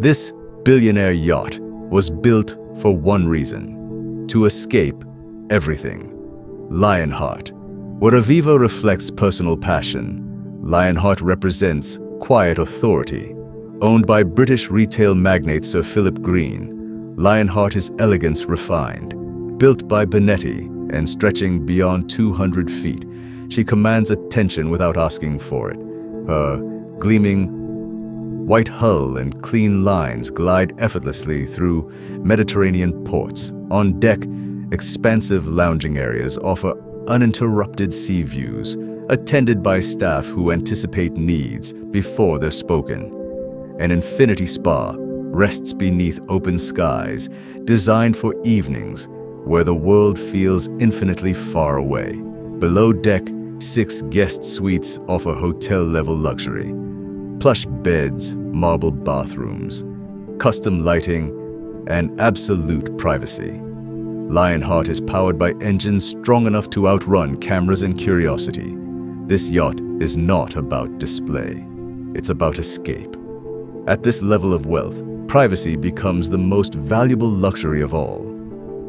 This billionaire yacht was built for one reason: to escape everything. Lionheart. Where Aviva reflects personal passion, Lionheart represents quiet authority. Owned by British retail magnate Sir Philip Green, Lionheart is elegance refined. Built by Benetti and stretching beyond 200 feet, she commands attention without asking for it. Her gleaming white hull and clean lines glide effortlessly through Mediterranean ports. On deck, expansive lounging areas offer uninterrupted sea views, attended by staff who anticipate needs before they're spoken. An infinity spa rests beneath open skies, designed for evenings where the world feels infinitely far away. Below deck, 6 guest suites offer hotel-level luxury. Plush beds, marble bathrooms, custom lighting, and absolute privacy. Lionheart is powered by engines strong enough to outrun cameras and curiosity. This yacht is not about display. It's about escape. At this level of wealth, privacy becomes the most valuable luxury of all.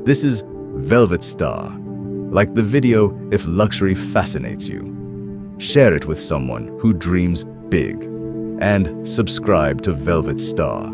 This is Velvet Star. Like the video, if luxury fascinates you, share it with someone who dreams big, and subscribe to Velvet Star.